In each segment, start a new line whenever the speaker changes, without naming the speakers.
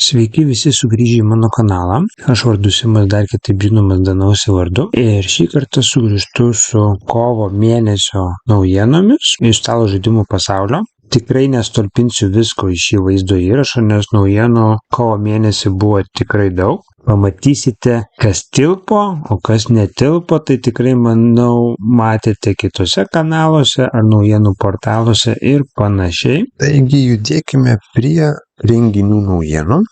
Sveiki visi sugrįžę į mano kanalą. Aš vardu Simas, dar kitaip žinomas Danausi vardu. Ir šį kartą sugrįžtu su kovo mėnesio naujienomis iš stalo žaidimų pasaulio. Tikrai nestolpinsiu visko į šį vaizdo įrašą, nes naujienų kovo mėnesį buvo tikrai daug. Pamatysite, kas tilpo, o kas netilpo, tai tikrai, manau, matėte kitose kanaluose ar naujienų portaluose ir panašiai. Taigi judėkime prie renginių naujienų.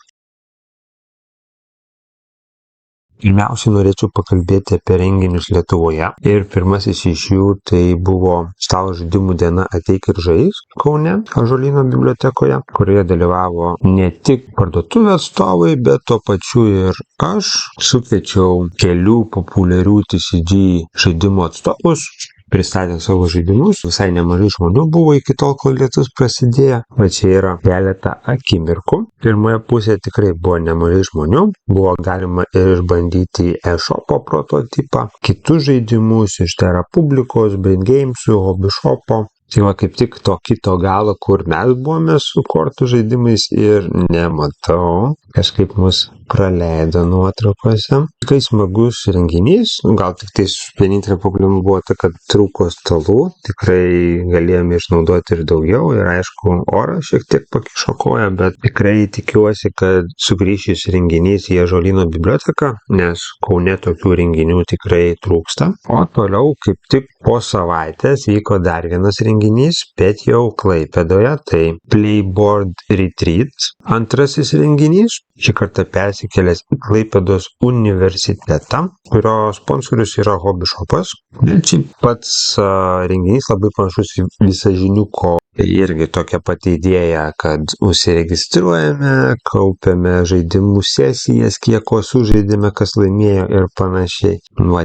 Pirmiausiai norėčiau pakalbėti apie renginius Lietuvoje. Ir pirmasis iš jų tai buvo stalo žaidimų diena Ateik ir žaisk Kaune, Ąžuolyno bibliotekoje, kurioje dalyvavo ne tik parduotuvių atstovai, bet tuo pačiu ir aš sukviečiau kelių populiarių TCG žaidimų atstovus. Pristatė savo žaidimus, visai nemažai žmonių buvo iki tol, kol lietus prasidėjo, o čia yra keletą akimirkų. Pirmoje pusėje tikrai buvo nemažai žmonių, buvo galima ir išbandyti eShopo prototipą, kitus žaidimus iš Terra Publicos, Brain Games'ų, Hobby-Shopo. Tai va kaip tik to kito galo, kur mes buvome su kortų žaidimais ir nematau, kažkaip mus praleido nuotraukose. Tikrai smagus renginys, gal tik tais vienintelė problema buvo ta, kad trūko stalų, tikrai galėjome išnaudoti ir daugiau ir aišku, oras šiek tiek pakišo koją, bet tikrai tikiuosi, kad sugrįš šis renginys į Ąžuolyno biblioteką, nes Kaune tokių renginių tikrai trūksta. O toliau kaip tik po savaitės vyko dar vienas renginys, bet jau Klaipėdoje, tai Playboard Retreat, antrasis renginys, šį kartą persikėlęs į Klaipėdos universitetą, kurio sponsorius yra Hobby-Shopas. Čia pats renginys labai panašus į Visažiniuko. Irgi tokia pati idėja, kad užsiregistruojame, kaupiame žaidimų sesijas, kiek ko sužaidėme, kas laimėjo ir panašiai.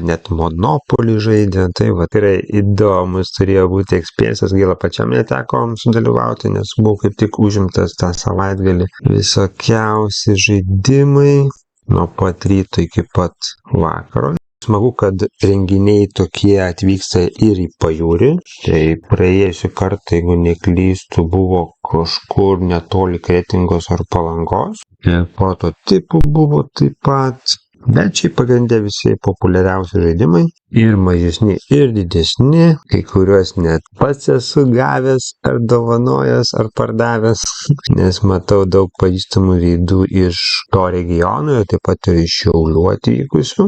Net Monopoly žaidė, tai yra įdomus, turėjo būti eksperiencijas, gaila pačiam neteko sudalyvauti, nes buvau kaip tik užimtas tą savaitgalį. Visokiausi žaidimai nuo pat ryto iki pat vakaro. Smagu, kad renginiai tokie atvyksta ir į pajūrį. Tai praėjusią kartą, jeigu neklystu, buvo kažkur netoli Kretingos ar Palangos. Prototipų buvo taip pat. Bet šiaip pagrindė visi populiariausi žaidimai. Ir mažesni, ir didesni. Kai kuriuos net pats esu gavęs, ar dovanojęs, ar pardavęs. Nes matau daug pažįstamų veidų iš to regiono, ir taip pat ir iš Šiaulių atvykusių.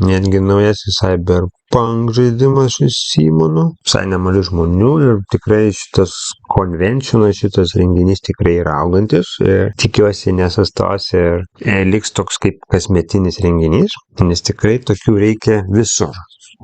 Netgi naujasis Cyberpunk žaidimas su Simonu. Visai nemažai žmonių ir tikrai šitas konvencionas, šitas renginys tikrai yra augantis. Tikiuosi nesustos ir liks toks kaip kasmetinis renginys, nes tikrai tokių reikia visur.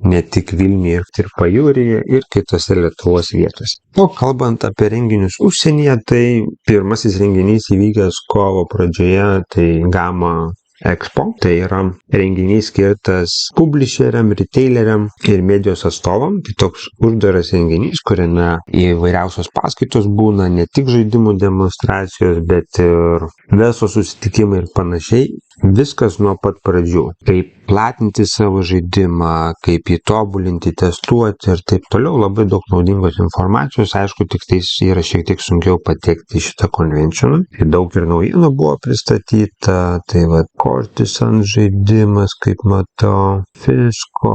Ne tik Vilniuje ir pajūryje ir kitose Lietuvos vietose. O kalbant apie renginius užsienyje, tai pirmasis renginys įvykęs kovo pradžioje, tai Gamma Expo. Tai yra renginys skirtas publisheriam, retaileriam ir medijos atstovam. Tai toks uždaras renginys, kuriame įvairiausios paskaitos būna, ne tik žaidimų demonstracijos, bet ir verslo susitikimai ir panašiai. Viskas nuo pat pradžių. Kaip platinti savo žaidimą, kaip jį tobulinti, testuoti ir taip toliau. Labai daug naudingos informacijos. Aišku, tik tais yra šiek tiek sunkiau patekti į šitą konvencioną. Daug ir naujienų buvo pristatyta. Tai Cortisan žaidimas, kaip matau, Fisko,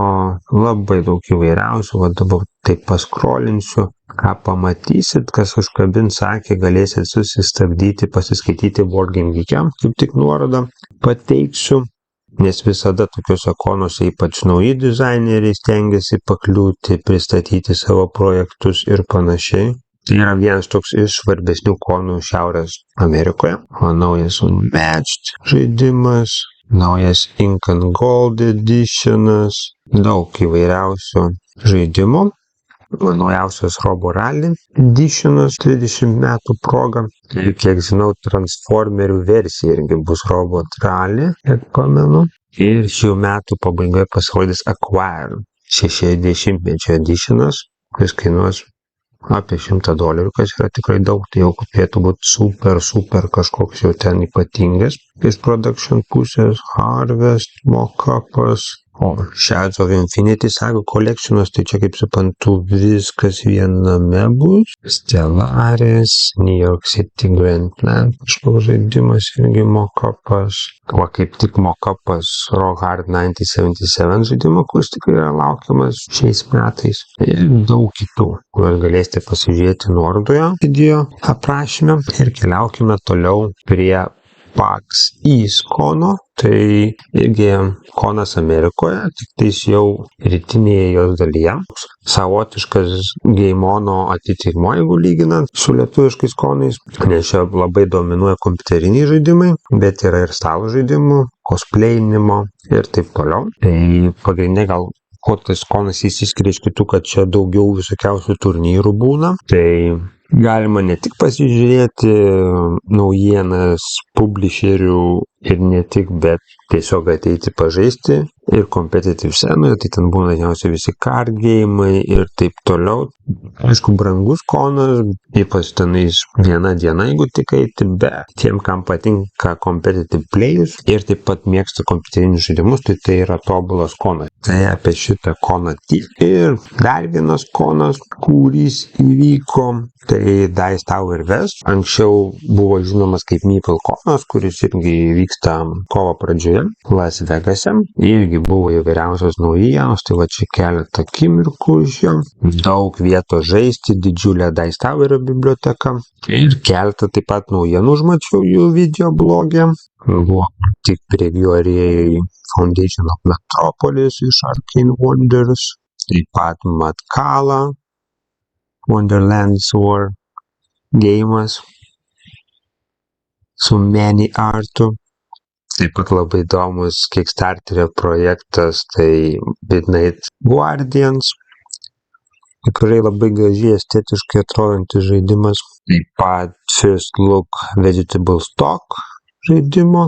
labai daug įvairiausių. Dabar taip paskrolinsiu. Ką pamatysit, kas užkabins akį, galėsit susistabdyti, pasiskaityti Board Game Geek'e, kaip tik nuorodą pateiksiu, nes visada tokiuose konuose ypač nauji dizaineriai stengiasi pakliūti, pristatyti savo projektus ir panašiai. Tai yra vienas toks iš svarbesnių konų Šiaurės Amerikoje. O naujas Unmatched žaidimas, naujas Ink and Gold editionas, daug įvairiausių žaidimų. Naujausias Robo Rally editionas 30 metų proga. Kiek žinau, Transformerių versija irgi bus Robot Rally, kiek pamenu. Ir šių metų pabaigoje pasirodys Acquire 60-mečio editionas, kuris kainuos apie $100, kas yra tikrai daug, tai jau turėtų būti super kažkoks jau ten ypatingas. Iš production pusės Harvest, Mockupas, O Shards of Infinity Saga kolekcionas, tai čia kaip suprantu viskas viename bus. Stellaris, New York City Grand Plan, kažkoks žaidimas irgi mock-upas. O kaip tik mock-upas Rock Hard 1977 žaidimo, kuris tikrai yra laukiamas šiais metais. Ir daug kitų, kuriuos galėsite pasižiūrėti nuorodoje video aprašyme. Ir keliaukime toliau prie PAX East Kono. Tai irgi Konas Amerikoje, tik tais jau rytinėje jos dalyje. Savotiškas Gameono atitikmuo, jeigu lyginant su lietuviškais Konais, nes čia labai dominuoja kompiuteriniai žaidimai, bet yra ir stalo žaidimų, cosplayinimo ir taip toliau. Tai pagrindinė gal kuo tas Konas įsiskiria iš kitų, kad čia daugiau visokiausių turnyrų būna. Tai galima ne tik pasižiūrėti naujienas publisherių ir ne tik, bet tiesiog ateiti pažaisti ir competitive scenoje, tai ten būna dažniausiai visi card game'ai ir taip toliau. Aišku, brangus Konas, ypač tenais viena diena, jeigu tik eiti, bet tiem, kam patinka competitive playus ir taip pat mėgsta kompiuterinius žaidimus, tai yra tobulas Konas. Tai apie šitą Koną tiek. Ir dar vienas Konas, kuris įvyko, tai Dice Tower West. Anksčiau buvo žinomas kaip Meeple Konas, kuris irgi vyksta kovo pradžioje Las Vegase. Irgi buvo įvairiausios naujienos, tai va čia keletą akimirkų iš jo. Daug vietos žaisti, didžiulė Dice Tower biblioteka. Ir keletą taip pat naujienų užmačiau jų video blogė. Buvo tik preview'ai Foundation of Metropolis iš Arcane Wonders. Taip pat Matkala, Wonderland's War geimas su Many Artu. Taip pat labai įdomus Kickstarterio projektas, tai Midnight Guardians. Tikrai labai gražiai estetiškai atrodantis žaidimas. Taip pat First Look Vegetable Stock žaidimo.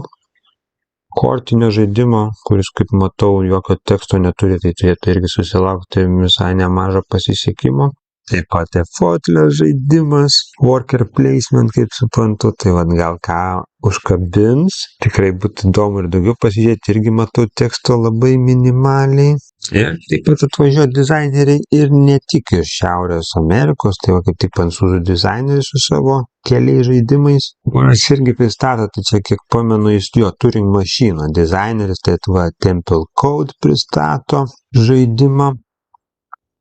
Kortinio žaidimo, kuris, kaip matau, jokio teksto neturi, tai turėtų irgi susilaukti visai nemažo pasisekimo. Taip pat Effortless žaidimas, Worker Placement, kaip suprantu, tai vad gal ką užkabins. Tikrai būtų įdomu ir daugiau pasižiūrėti, irgi matau teksto labai minimaliai. Ir taip pat atvažiuoja dizaineriai ir ne tik iš Šiaurės Amerikos, tai va kaip tik prancūzų dizaineriai su savo keliais žaidimais. Kuris irgi pristato, tai čia kiek pamenu, jis jo Turing Machine dizaineris, tai va Temple Code pristato žaidimą,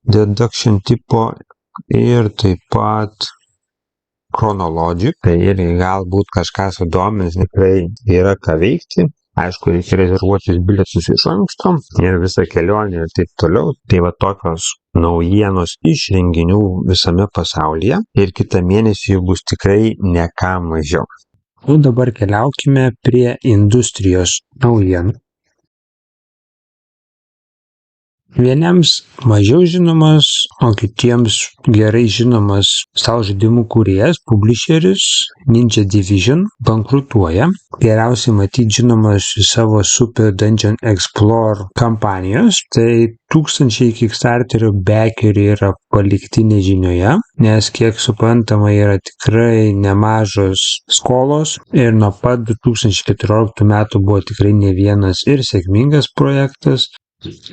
deduction tipo ir taip pat Chronologic. Tai irgi galbūt kažką sudomins, tikrai yra ką veikti. Aišku, reikia rezervuotis bilietus iš anksto ir visą kelionę ir taip toliau. Tai va tokios naujienos iš renginių visame pasaulyje ir kitą mėnesį jų bus tikrai ne ką mažiau. O dabar keliaukime prie industrijos naujienų. Vieniems mažiau žinomas, o kitiems gerai žinomas stalo žaidimų kūrėjas, publisheris Ninja Division bankrutuoja. Geriausiai matyti žinomas iš savo Super Dungeon Explore kampanijos. Tai tūkstančiai Kickstarterio backerių yra palikti nežinioje, nes kiek suprantama yra tikrai nemažos skolos ir nuo pat 2014 metų buvo tikrai ne vienas ir sėkmingas projektas.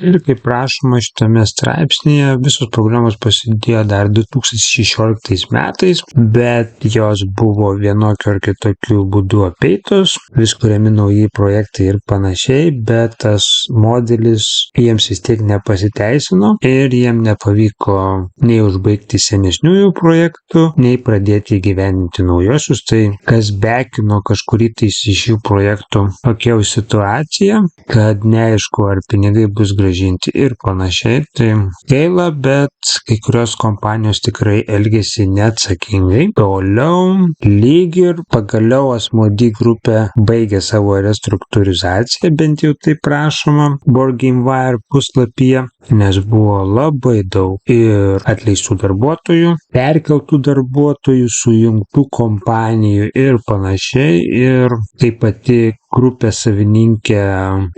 Ir kaip rašoma šitame straipsnėje, visos programos prasidėjo dar 2016 metais, bet jos buvo vienokio ar kitokių būdų apeitos, vis kuriami nauji projektai ir panašiai, bet tas modelis jiems vis tiek nepasiteisino ir jiem nepavyko nei užbaigti senesniųjų projektų, nei pradėti įgyvendinti naujosius. Tai kas bekino kažkurį iš šių projektų tokia situacija, kad neaišku, ar pinigai bus grąžinti ir panašiai. Tai gaila, bet kai kurios kompanijos tikrai elgėsi neatsakingai. Toliau lyg ir pagaliau Asmodee grupė baigė savo restruktūrizaciją, bent jau taip prašoma Board Game Wire puslapyje, nes buvo labai daug ir atleistų darbuotojų, perkeltų darbuotojų, sujungtų kompanijų ir panašiai. Ir taip pati grupės savininkė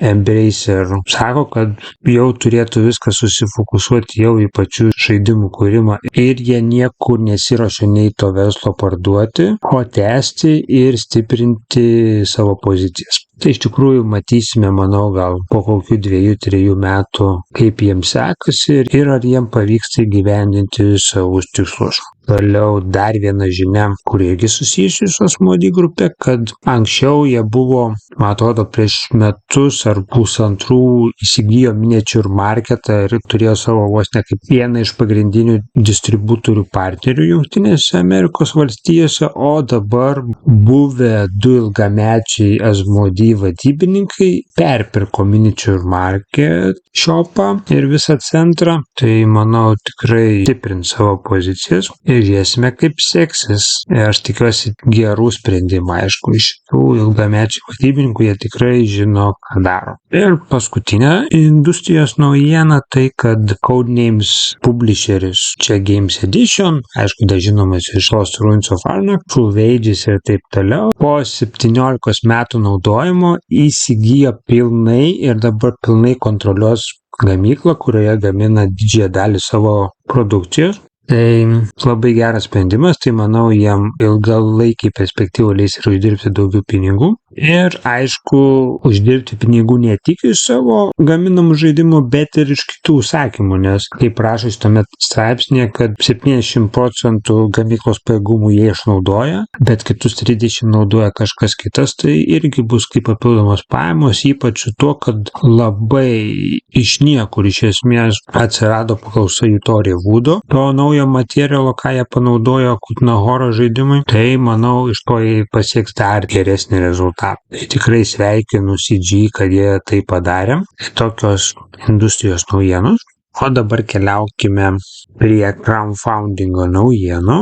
Embracer sako, kad jau turėtų viskas susifokusuoti jau į pačių žaidimų kūrimą ir jie niekur nesiruošia nei to verslo parduoti, o tęsti ir stiprinti savo pozicijas. Tai iš tikrųjų matysime, manau, gal po kokių 2-3 metų, kaip jiems sekasi ir ar jiems pavyksta įgyvendinti savus tikslus. Toliau dar viena žinia, kuri irgi susijusi su Asmodee grupe, kad anksčiau jie buvo, man atrodo, prieš metus ar pusantrų įsigijo Miniature Marketą ir turėjo savo vos ne kaip vieną iš pagrindinių distributorių partnerių Jungtinėse Amerikos valstijose, o dabar buvę 2 ilgamečiai Asmodee vadybininkai perpirko Miniature Market shopą ir visą centrą. Tai, manau, tikrai stiprins savo pozicijas. Ir žiūrėsime, kaip seksis. Aš tikiuosi gerų sprendimų. Aišku, iš šitų ilgamečių vadybininkų jie tikrai žino, ką daro. Ir paskutinė industrijos naujiena tai, kad Codenames publisheris čia Games Edition, aišku, dar žinomas iš Lost Ruins of Arnak, True Ages ir taip toliau, po 17 metų naudojimo įsigijo pilnai ir dabar pilnai kontroliuos gamyklą, kurioje gamina didžiąją dalį savo produkcijos. Tai labai geras sprendimas, tai manau, jiem ilgalaikiai perspektyvų leis ir uždirbti daugiau pinigų. Ir aišku, uždirbti pinigų ne tik iš savo gaminamų žaidimų, bet ir iš kitų užsakymų, nes kaip rašo šitame straipsnėje, kad 70% gamyklos pajėgumų jie išnaudoja, bet kitus 30% naudoja kažkas kitas, tai irgi bus kaip papildomos pajamos, ypač tuo, kad labai iš niekur iš esmės atsirado paklausa Yutori Woodo, to naujo materialo, ką jie panaudojo Kutnahoro žaidimui, tai manau iš to jie pasieks dar geresnį rezultatą. Tai tikrai sveikinu CG, kad jie tai padarė. Tokios industrijos naujienos. O dabar keliaukime prie crowdfundingo naujienų.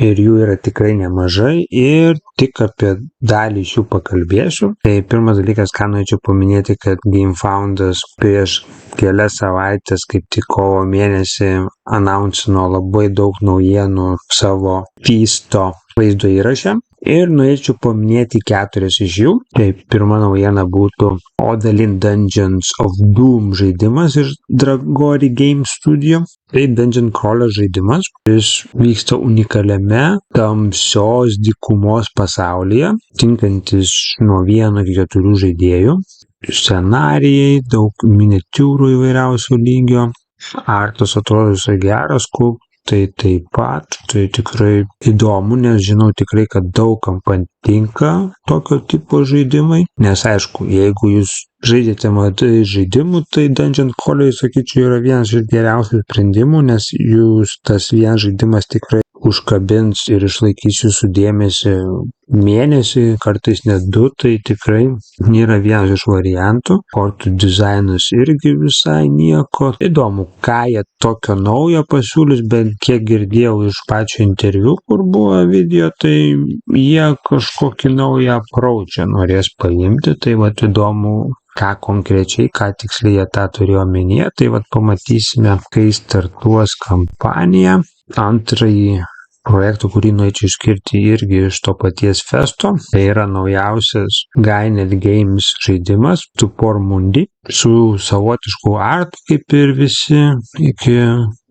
Ir jų yra tikrai nemažai ir tik apie dalį iš jų pakalbėsiu. Tai pirmas dalykas, ką norėčiau paminėti, kad GameFoundas prieš kelias savaitės, kaip tik kovo mėnesį, announcino labai daug naujienų savo Feasto vaizdo įraše. Ir norėčiau paminėti 4 iš jų. Tai pirma naujiena būtų Odalin Dungeons of Doom žaidimas iš Dragori Game Studio. Tai Dungeon Crawler žaidimas, kuris vyksta unikaliame tamsios dykumos pasaulyje, tinkantis nuo 1 iki 4 žaidėjų. Scenarijai, daug miniatiūrų įvairiausio lygio, artas atrodo visai geras, tai taip pat, tai tikrai įdomu, nes žinau tikrai, kad daugam patinka tokio tipo žaidimai, nes aišku, jeigu jūs žaidėte mažai žaidimų, tai Dungeon Crawler, sakyčiau, yra vienas iš geriausių sprendimų, nes jūs tas vienas žaidimas tikrai užkabins ir išlaikys jūsų dėmesį mėnesį, kartais net 2, tai tikrai nėra vienas iš variantų. Kortų dizainas irgi visai nieko. Įdomu, ką jie tokio naujo pasiūlys, bent kiek girdėjau iš pačio interviu, kur buvo video, tai jie kažkokį naują approachą norės paimti, tai vat įdomu, ką konkrečiai, ką tiksliai jie tą turėjo omenyje, tai vat pamatysime, kai startuos kampanija. Antrąjį projektų, kurį norėčiau išskirti irgi iš to paties festo, tai yra naujausias Gained Games žaidimas Tupor Mundi su savotišku artu, kaip ir visi iki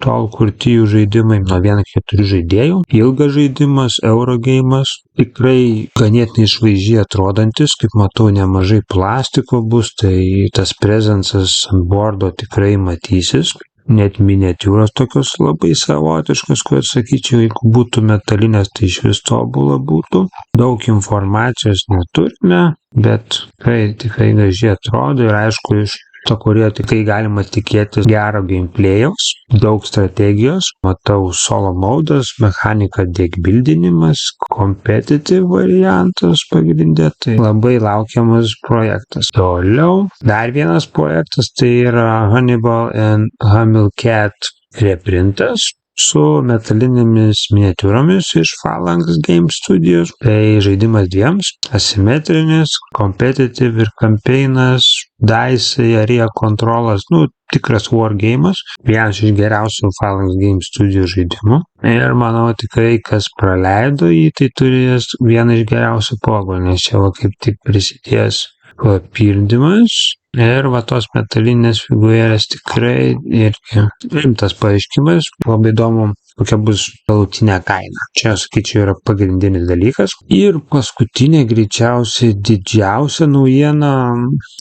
tol kurti jų žaidimai nuo 1 iki 4 žaidėjų. Ilgas žaidimas, Eurogeimas, tikrai ganėtinai išvaizdžiai atrodantis, kaip matau, nemažai plastiko bus, tai tas prezencas ant bordo tikrai matysis. Net miniatiūros tokios labai savotiškos, kur sakyčiau, jeigu būtų metalinės, tai iš vis tobula būtų. Daug informacijos neturime, bet tikrai gražiai atrodo ir aišku, iš to, kurio tikrai galima tikėtis gero gameplayaus, daug strategijos, matau solo modas, mechanika deckbuildinimas, competitive variantas pagrindė, tai labai laukiamas projektas. Toliau, dar vienas projektas, tai yra Hannibal and Hamilcat reprintas su metalinėmis miniatiūromis iš Phalanx Game Studios. Tai žaidimas 2, asimetrinis, competitive ir campaignas, dice, area kontrolas, tikras wargame'as, vienas iš geriausių Phalanx Game Studio žaidimų. Ir manau tikrai, kas praleido jį, tai turės vieną iš geriausių pogų, nes čia kaip tik prisidės papildymas. Ir tos metalinės figūrėlės tikrai irgi rimtas paaiškimas. Labai įdomu, kokia bus galutinė kaina. Čia, sakyčiau, yra pagrindinis dalykas. Ir paskutinė, greičiausiai didžiausia naujiena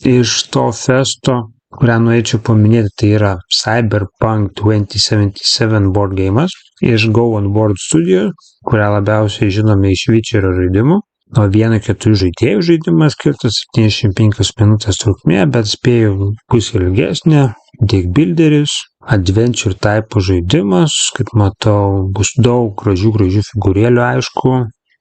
iš to festo, kurią norėčiau paminėti, tai yra Cyberpunk 2077 board game'as iš Go On Board Studio, kurią labiausiai žinome iš Witcherio žaidimų. Nuo 1-4 žaidėjų žaidimas skirtas 75 minutės trukmė, bet spėjau bus ilgesnė, deck builderis, adventure type žaidimas, kaip matau, bus daug gražių figūrėlių, aišku,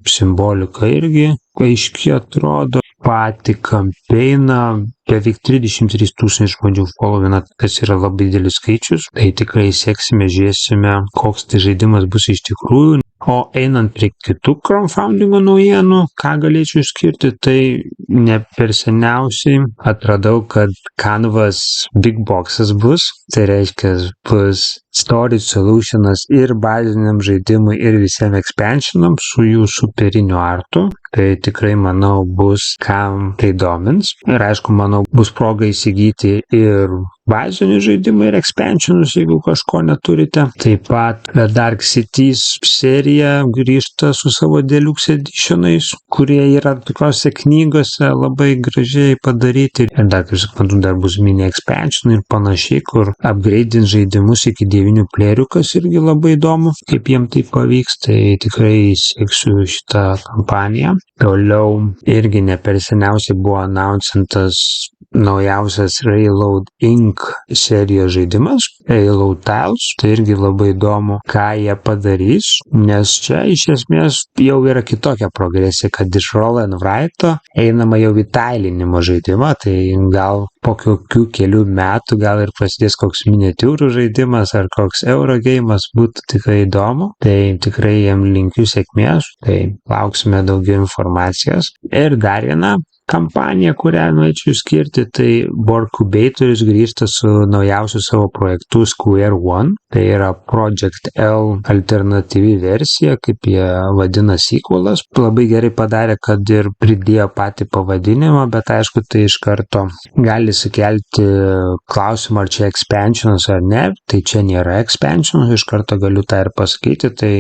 simbolika irgi aiškiai atrodo, patį kampeiną, beveik 33 000 žmonių followina, kas yra labai didelis skaičius, tai tikrai seksime, žiūrėsime, koks tai žaidimas bus iš tikrųjų. O einant prie kitų crowdfundingo naujienų, ką galėčiau išskirti, tai ne per seniausiai atradau, kad Canvas Big Box'as bus, tai reiškia bus storage solutionas ir baziniam žaidimui ir visiems expansionam su jų superiniu artu. Tai tikrai, manau, bus kam tai domins. Ir aišku, manau, bus proga įsigyti ir bazinių žaidimų ir expansionus, jeigu kažko neturite. Taip pat Dark Cities serija grįžta su savo deluxe editionais, kurie yra tokiose knygose labai gražiai padaryti. Ir dar, kaip suprantu, dar bus mini expansionai ir panašiai, kur upgrade'int žaidimus iki 9 plėrių, kas irgi labai įdomu, kaip jiem tai pavyks. Tai tikrai sieksiu šitą kampaniją. Toliau irgi ne per seniausiai buvo announcintas naujausias Reload Inc. serijos žaidimas, Reload Tiles. Tai irgi labai įdomu, ką jie padarys, nes čia iš esmės jau yra kitokia progresija, kad iš Roll and Write'o einama jau į tailinimo žaidimą, tai gal po kokių kelių metų gal ir prasidės koks miniatiūrų žaidimas ar koks Eurogeimas, būtų tikrai įdomu. Tai tikrai jiem linkiu sėkmės, tai lauksime daugiau informacijos. Ir dar viena kampanija, kurią norėčiau skirti, tai Boardcubatorius grįžta su naujausiu savo projektu Square One. Tai yra Project L alternatyvi versija, kaip jie vadina sequelas. Labai gerai padarė, kad ir pridėjo patį pavadinimą, bet aišku, tai iš karto gali sukelti klausimą, ar čia expansionas ar ne. Tai čia nėra expansionas, iš karto galiu tą ir pasakyti. Tai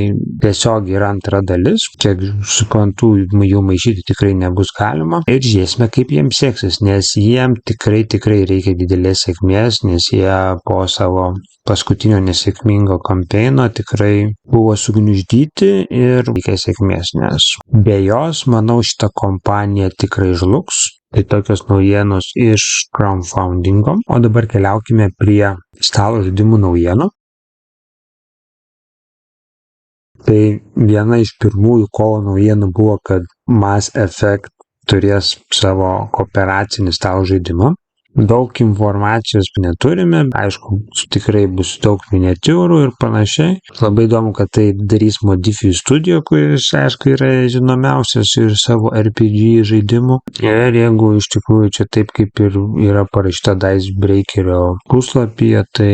tiesiog yra antra dalis. Čia suprantu, jų maišyti tikrai nebus galima. Ir žiūrėsime, kaip jiems seksis, nes jiem tikrai reikia didelės sėkmės, nes jie po savo paskutinio nesėkmingo kampeino tikrai buvo sugniuždyti ir reikia sėkmės, nes be jos, manau, šita kompanija tikrai žlugs. Tai tokios naujienos iš crowdfundingo. O dabar keliaukime prie stalo žaidimų naujienų. Tai viena iš pirmųjų kovo naujienų buvo, kad Mass Effect turės savo kooperacinį stalo žaidimą. Daug informacijos neturime, aišku, tikrai bus daug miniatiūrų ir panašiai. Labai įdomu, kad tai darys Modify Studio, kuris, aišku, yra žinomiausias ir savo RPG žaidimų. Ir jeigu iš tikrųjų čia taip, kaip ir yra parašyta Dicebreakerio puslapyje, tai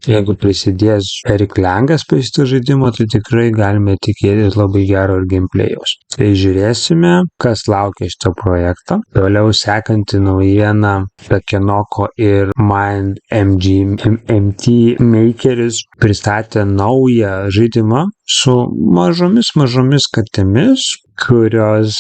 jeigu prisidės Eric Langas prie šito žaidimo, tai tikrai galime tikėtis labai gero ir gameplayaus. Tai žiūrėsime, kas laukia šito projekto. Toliau sekanti naujiena, Takenoko ir Mind MT Makeris pristatė naują žaidimą su mažomis katėmis, kurios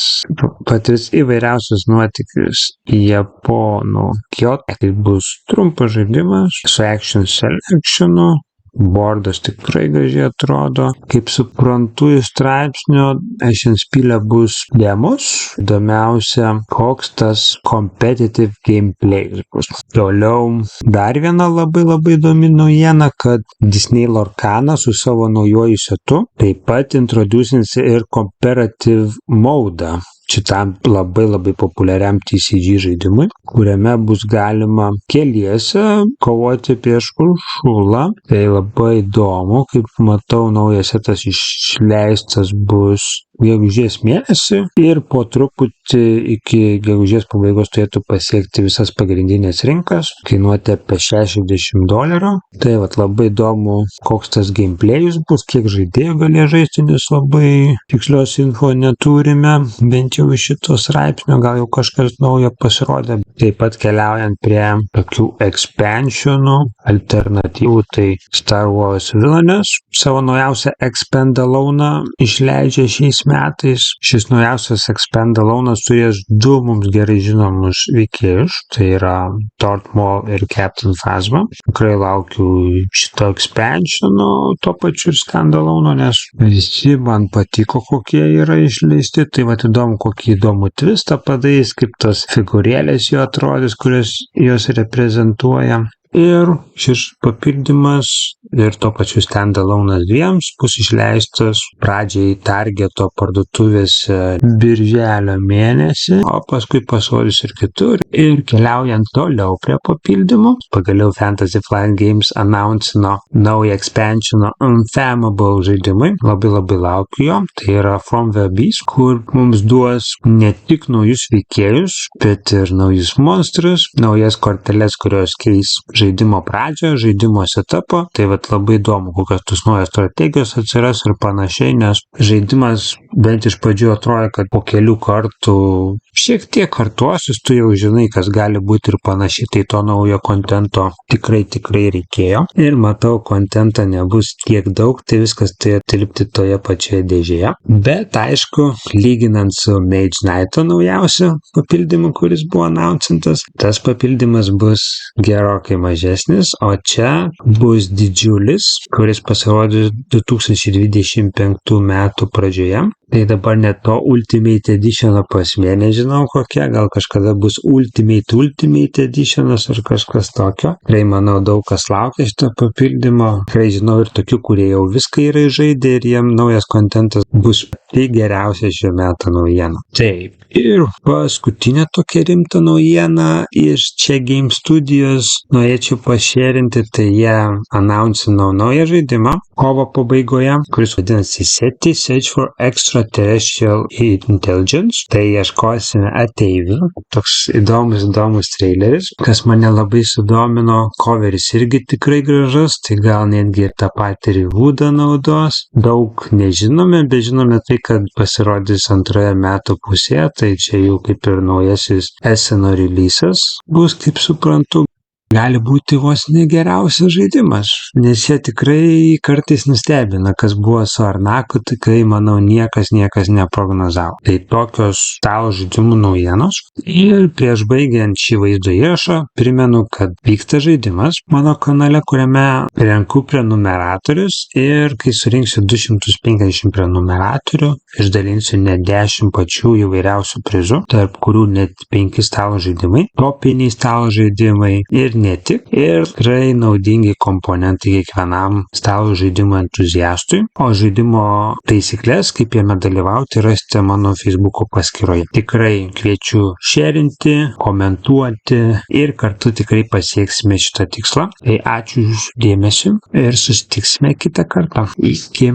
patirs įvairiausius nuotykius Japonų Kyoto. Tai bus trumpas žaidimas su action selekšinu. Bordas tikrai gražiai atrodo. Kaip suprantu iš straipsnio, Šiandien bus demos. Įdomiausia, koks tas competitive gameplay bus. Toliau dar viena labai įdomi naujiena, kad Disney Lorcaną su savo naujoju setu taip pat introducins ir comparative mode šitam labai populiariam TCG žaidimui, kuriame bus galima keliese kovoti prieš Uršulą. Tai labai įdomu, kaip matau, naujas setas išleistas bus gegužės mėnesį ir po truputį iki gegužės pabaigos turėtų pasiekti visas pagrindinės rinkas, kainuoti apie $60. Tai vat labai įdomu, koks tas gameplayus bus, kiek žaidėjų galės žaisti, nes labai tikslios info neturime, bent jau iš šito straipsnio, gal jau kažkas naujo pasirodė. Taip pat keliaujant prie tokių expansionų, alternatyvų, tai Star Wars Villainous savo naujausią Expandalone išleidžia šiais metais. Šis naujausias Expandalone turės du mums gerai žinomus veikėjus, tai yra Darth Maul ir Captain Phasma. Tikrai laukiu šito expansiono, to pačiu ir Standalone, nes visi man patiko, kokie yra išleisti. Tai vat įdomu, kokį įdomų twistą padarys, kaip tos figūrėlės jo atrodys, kurios jos reprezentuoja. Ir šis papildymas ir to pačiu Standalone 2 bus išleistas pradžiai Targeto parduotuvėse birželio mėnesį, o paskui pasirodys ir kitur. Ir keliaujant toliau prie papildymų, pagaliau Fantasy Flight Games announcino naują expansioną Unfathomable žaidimui. Labai laukiu jo. Tai yra From the Abyss, kur mums duos ne tik naujus veikėjus, bet ir naujus monstrus, naujas korteles, kurios keis žaidimo pradžią, žaidimo setupą. Tai vat labai įdomu, kokios tos naujos strategijos atsiras ir panašiai, nes žaidimas bent iš pradžių atrodo, kad po kelių kartų šiek tiek kartuosis, tu jau žinai, kas gali būti ir panašiai, tai to naujo kontento tikrai reikėjo. Ir matau, kontento nebus tiek daug, tai viskas turėjo tilpti toje pačioje dėžėje. Bet aišku, lyginant su Mage Knighto naujausiu papildymu, kuris buvo announcintas, tas papildymas bus gerokai mažesnis, o čia bus didžiulis, kuris pasirodys 2025 metų pradžioje. Tai dabar net to Ultimate Edition prasmė nežinau kokia, gal kažkada bus Ultimate Editionas ar kažkas tokio. Tikrai manau, daug kas laukia šito papildymo. Tikrai žinau ir tokių, kurie jau viską yra žaidę ir jiem naujas kontentas bus tai geriausia šio meto naujiena. Taip. Ir paskutinė tokia rimta naujiena iš čia Game Studios norėčiau pašėrinti, tai jie announcino naują žaidimą kovo pabaigoje, kuris vadinasi SETI Search for Extraterrestrial Intelligence. Tai ieškosime ateivių. Toks įdomus traileris, kas mane labai sudomino. Coveris irgi tikrai gražus, tai gal netgi ir tą patį Rewoodą naudos. Daug nežinome, bet žinome tai, kad pasirodys antroje metų pusėje. Tai čia jau kaip ir naujasis eseno releasas bus, kaip suprantu. Gali būti vos negeriausias žaidimas, nes jie tikrai kartais nustebina, kas buvo su Arnaku, tikrai, manau, niekas neprognozavo. Tai tokios stalo žaidimų naujienos. Ir prieš baigiant šį vaizdo įrašą, primenu, kad vyksta žaidimas mano kanale, kuriame renku prenumeratorius ir kai surinksiu 250 prenumeratorių, išdalinsiu net 10 pačių įvairiausių prizų, tarp kurių net 5 stalo žaidimai, topiniai stalo žaidimai ir ne tik, ir tikrai naudingi komponentai kiekvienam stalo žaidimo entuziastui, o žaidimo taisyklės, kaip jame dalyvauti, rasite mano Facebook'o paskyroje. Tikrai kviečiu šėrinti, komentuoti ir kartu tikrai pasieksime šitą tikslą. Tai ačiū už dėmesį ir susitiksime kitą kartą. Iki.